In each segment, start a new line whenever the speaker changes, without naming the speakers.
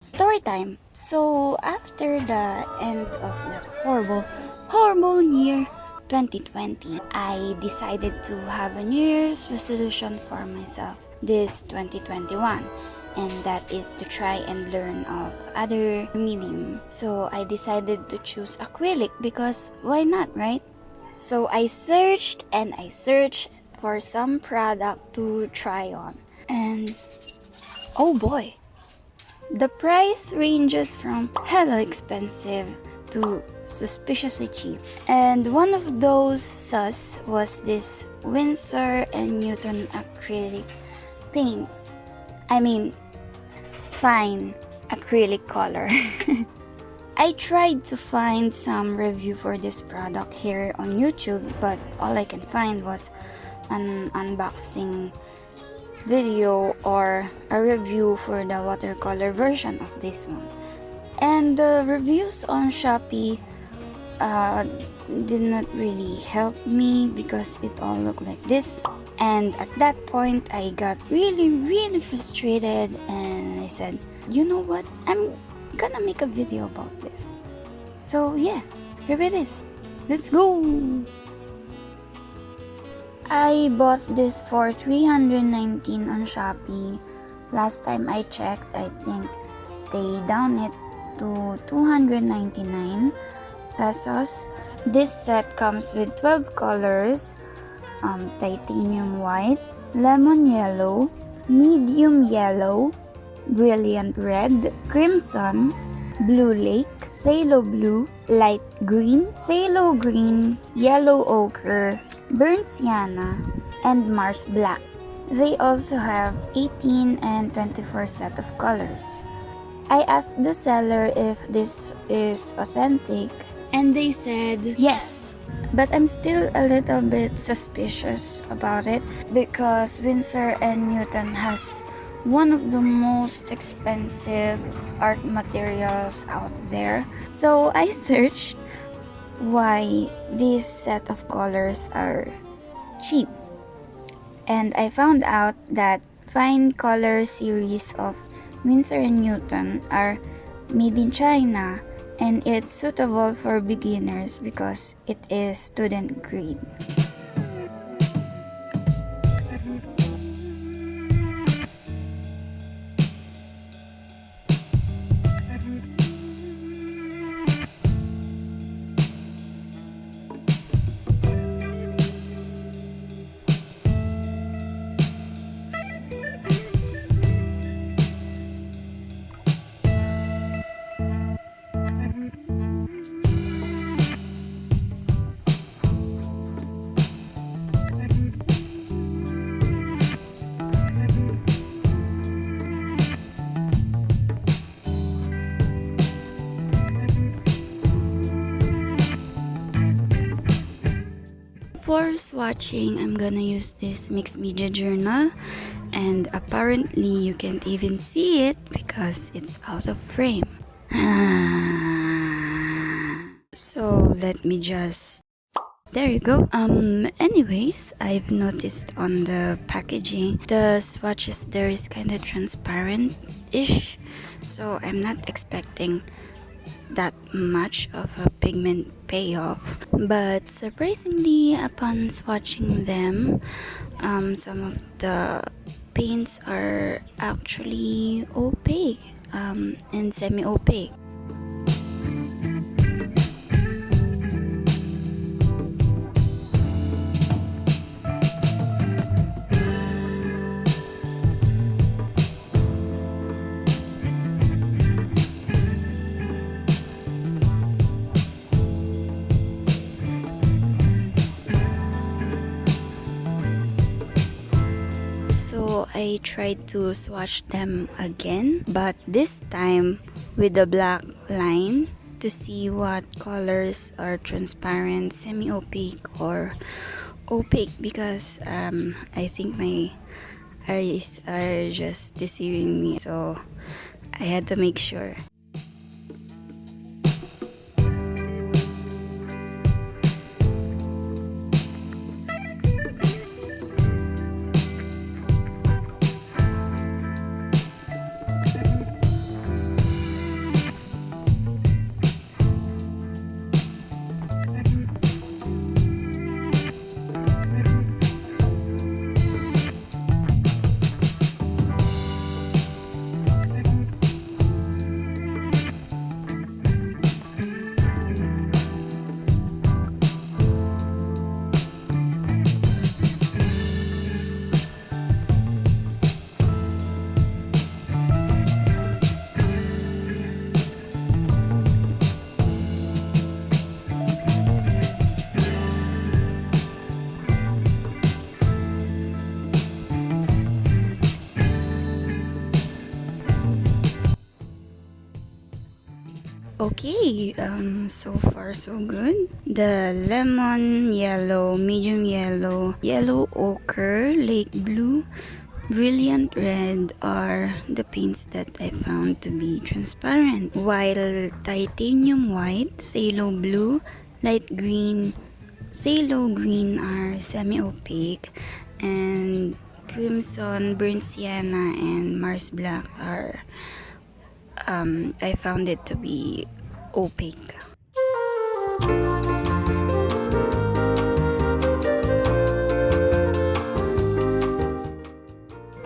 Story time. So after the end of that horrible year 2020, I decided to have a New Year's resolution for myself this 2021, and that is to try and learn of other medium. So I decided to choose acrylic because why not, right? So I searched and I searched for some product to try on, and oh boy, the price ranges from hella expensive to suspiciously cheap. And one of those sus was this Winsor and Newton acrylic paints. I mean, fine acrylic color. I tried to find some review for this product here on YouTube, but all I can find was an unboxing video or a review for the watercolor version of this one. And the reviews on Shopee did not really help me because it all looked like this. And at that point, I got really frustrated, and I said, you know what, I'm gonna make a video about this. So yeah, here it is. Let's go! I bought this for $319 on Shopee. Last time I checked, I think they down it to 299 pesos. This set comes with 12 colors: titanium white, lemon yellow, medium yellow, brilliant red, crimson, blue lake, phthalo blue, light green, phthalo green, yellow ochre, burnt sienna, and Mars black. They also have 18 and 24 set of colors. I asked the seller if this is authentic, and they said yes. But I'm still a little bit suspicious about it because Winsor and Newton has one of the most expensive art materials out there. So I searched why this set of colors are cheap, and I found out that fine color series of Winsor and Newton are made in China, and it's suitable for beginners because it is student grade. For swatching, I'm gonna use this mixed media journal, and apparently you can't even see it because it's out of frame. So let me just, there you go. Anyways, I've noticed on the packaging the swatches there is kind of transparent-ish, so I'm not expecting that much of a pigment payoff, but surprisingly, upon swatching them, some of the paints are actually opaque and semi-opaque. So I tried to swatch them again, but this time with the black line to see what colors are transparent, semi-opaque, or opaque, because I think my eyes are just deceiving me, so I had to make sure. Okay, so far so good. The lemon yellow, medium yellow, yellow ochre, lake blue, brilliant red are the paints that I found to be transparent, while titanium white, phthalo blue, light green, phthalo green are semi-opaque, and crimson, burnt sienna, and Mars black are I found it to be opaque.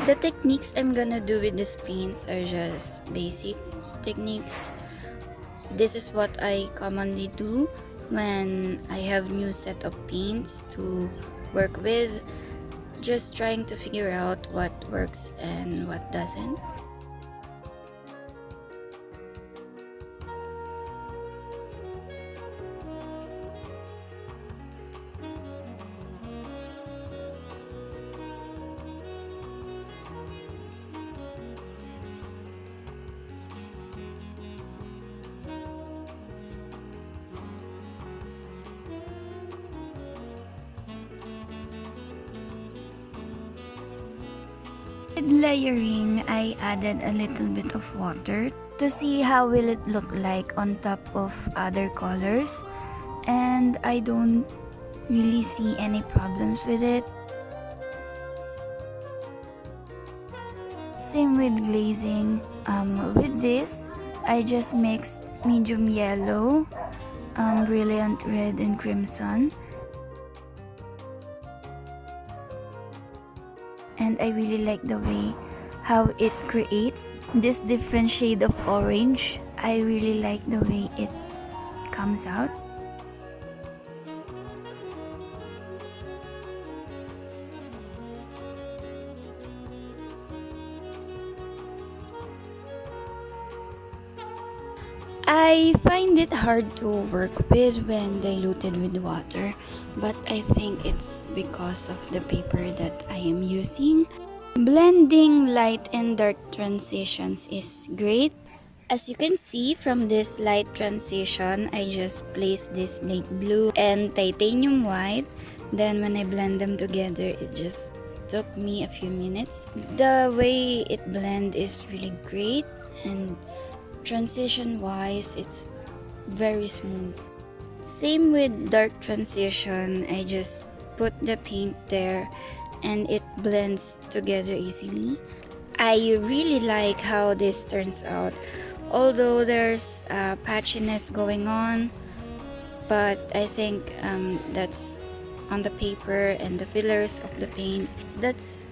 The techniques I'm gonna do with these paints are just basic techniques. This is what I commonly do when I have new set of paints to work with, just trying to figure out what works and what doesn't. With layering, I added a little bit of water to see how will it look like on top of other colors, and I don't really see any problems with it. Same with glazing. With this, I just mixed medium yellow, brilliant red, and crimson. And I really like the way how it creates this different shade of orange. I really like the way it comes out. I find it hard to work with when diluted with water, but I think it's because of the paper that I am using. Blending light and dark transitions is great. As you can see from this light transition, I just placed this light blue and titanium white. Then when I blend them together, it just took me a few minutes. The way it blends is really great, and transition wise, it's very smooth. Same with dark transition, I just put the paint there and it blends together easily. I really like how this turns out, although there's patchiness going on, but I think that's on the paper and the fillers of the paint. That's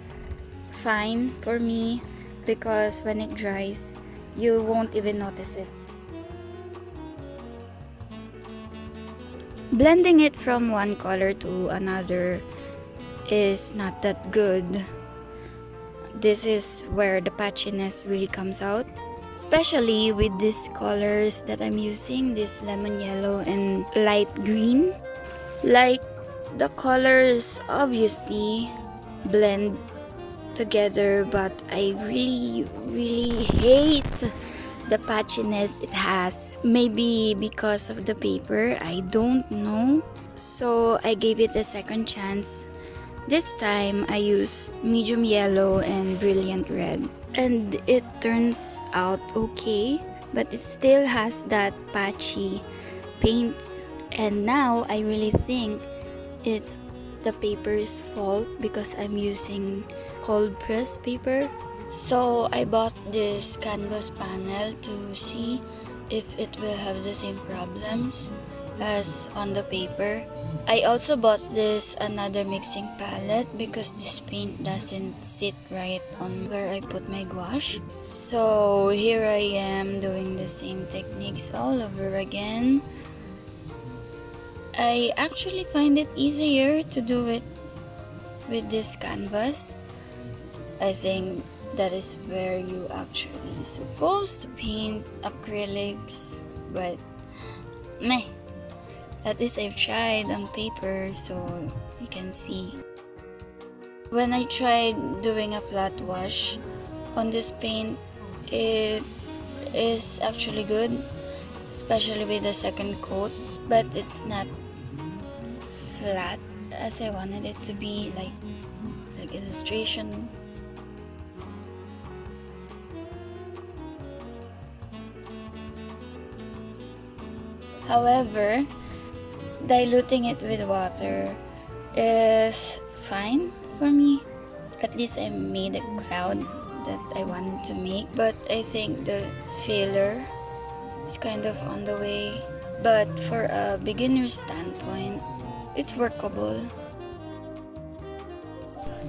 fine for me because when it dries, you won't even notice it. Blending it from one color to another is not that good. This is where the patchiness really comes out, especially with these colors that I'm using, this lemon yellow and light green. Like, the colors obviously blend together, but I really hate the patchiness it has. Maybe because of the paper, I don't know. So I gave it a second chance. This time I used medium yellow and brilliant red, and it turns out okay, but it still has that patchy paints. And now I really think it's the paper's fault because I'm using cold press paper. So I bought this canvas panel to see if it will have the same problems as on the paper. I also bought this another mixing palette because this paint doesn't sit right on where I put my gouache. So here I am doing the same techniques all over again. I actually find it easier to do it with this canvas. I think that is where you actually supposed to paint acrylics, but meh. At least I've tried on paper, so you can see. When I tried doing a flat wash on this paint, it is actually good. especially with the second coat, but it's not flat as I wanted it to be, like illustration. However, diluting it with water is fine for me. At least I made a cloud that I wanted to make, but I think the filler is kind of on the way. But for a beginner's standpoint, it's workable.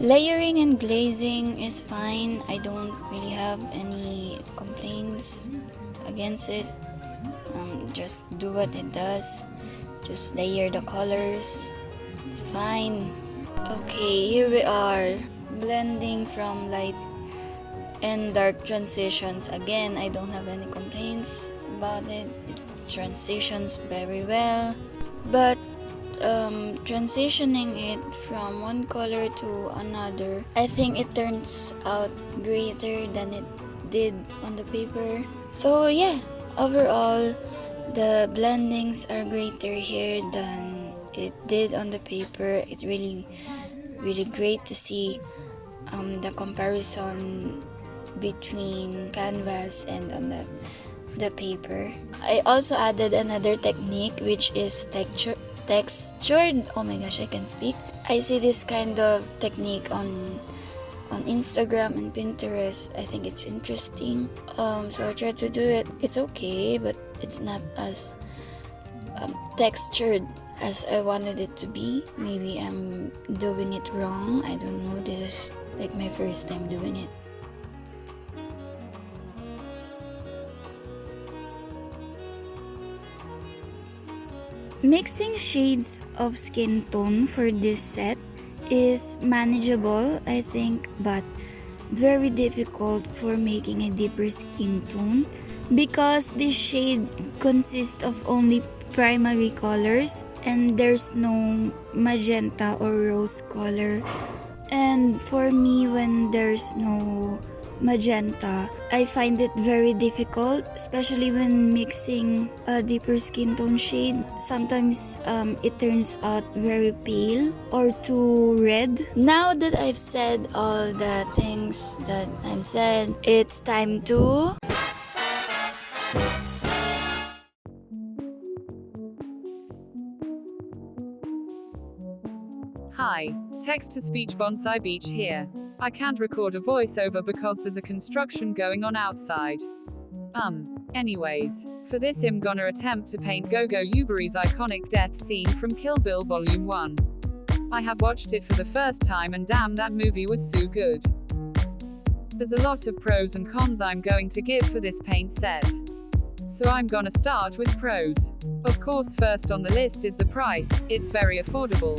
Layering and glazing is fine. I don't really have any complaints against it. Just do what it does. Just layer the colors. It's fine. Okay, here we are. Blending from light and dark transitions. Again, I don't have any complaints about it. It transitions very well. But transitioning it from one color to another, I think it turns out greater than it did on the paper. So yeah, overall, the blendings are greater here than it did on the paper. It's really great to see the comparison between canvas and on the paper. I also added another technique, which is textured. Oh my gosh, I can speak. I see this kind of technique on Instagram and Pinterest. I think it's interesting. So I tried to do it. It's okay, but it's not as textured as I wanted it to be. Maybe I'm doing it wrong. I don't know. This is like my first time doing it. Mixing shades of skin tone for this set is manageable, I think, but very difficult for making a deeper skin tone because this shade consists of only primary colors and there's no magenta or rose color. And for me, when there's no magenta, I find it very difficult, especially when mixing a deeper skin tone shade. Sometimes it turns out very pale or too red. Now that I've said all the things that I've said, it's time to
Hi, text-to-speech Bonsai Beach here. I can't record a voiceover because there's a construction going on outside. Anyways, for this I'm gonna attempt to paint Gogo Yubury's iconic death scene from Kill Bill Volume 1. I have watched it for the first time and damn, that movie was so good. There's a lot of pros and cons I'm going to give for this paint set. So I'm gonna start with pros. Of course, first on the list is the price. It's very affordable.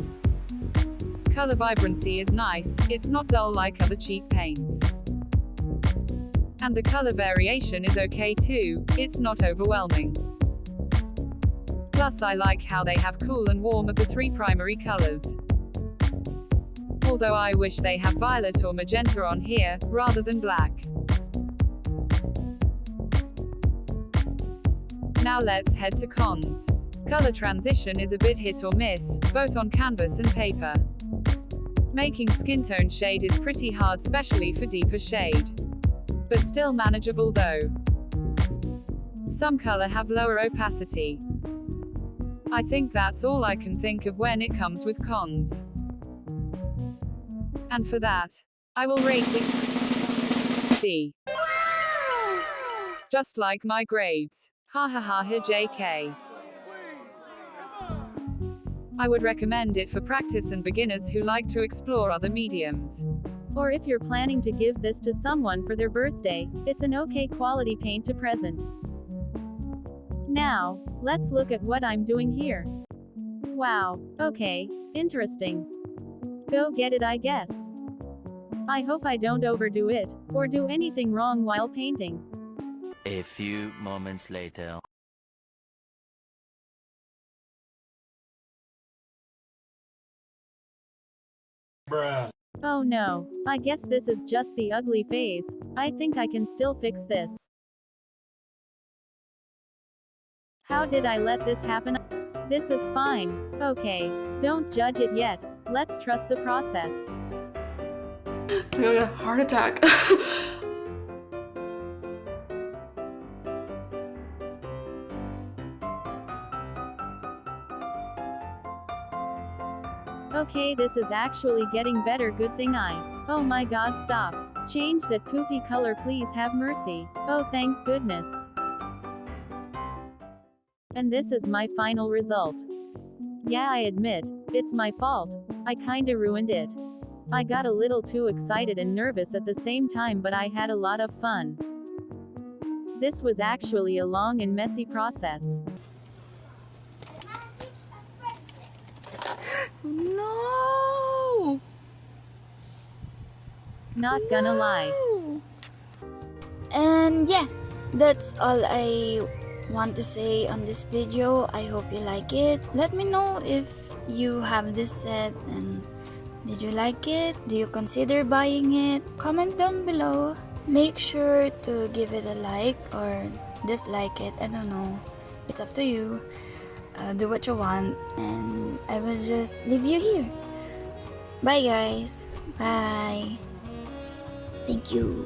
Color vibrancy is nice, it's not dull like other cheap paints. And the color variation is okay too, it's not overwhelming. Plus I like how they have cool and warm of the three primary colors. Although I wish they have violet or magenta on here, rather than black. Now let's head to cons. Color transition is a bit hit or miss, both on canvas and paper. Making skin tone shade is pretty hard, especially for deeper shade. But still manageable though. Some color have lower opacity. I think that's all I can think of when it comes with cons. And for that, I will rate it C. Just like my grades. Ha ha ha ha JK. I would recommend it for practice and beginners who like to explore other mediums.
Or if you're planning to give this to someone for their birthday, it's an okay quality paint to present. Now, let's look at what I'm doing here. Wow, okay, interesting. Go get it, I guess. I hope I don't overdo it, or do anything wrong while painting.
A few moments later.
Bruh.
Oh no, I guess this is just the ugly phase. I think I can still fix this. How did I let this happen? This is fine. Okay. Don't judge it yet. Let's trust the process.
I'm gonna get a heart attack.
Okay, this is actually getting better. Good thing oh my god, stop. Change that poopy color, please have mercy. Oh, thank goodness. And this is my final result. Yeah, I admit, it's my fault. I kinda ruined it. I got a little too excited and nervous at the same time, but I had a lot of fun. This was actually a long and messy process.
No!
Not gonna lie.
And yeah, that's all I want to say on this video. I hope you like it. Let me know if you have this set and did you like it? Do you consider buying it? Comment down below. Make sure to give it a like or dislike it. I don't know. It's up to you. Do what you want, and I will just leave you here. Bye guys. Bye. Thank you.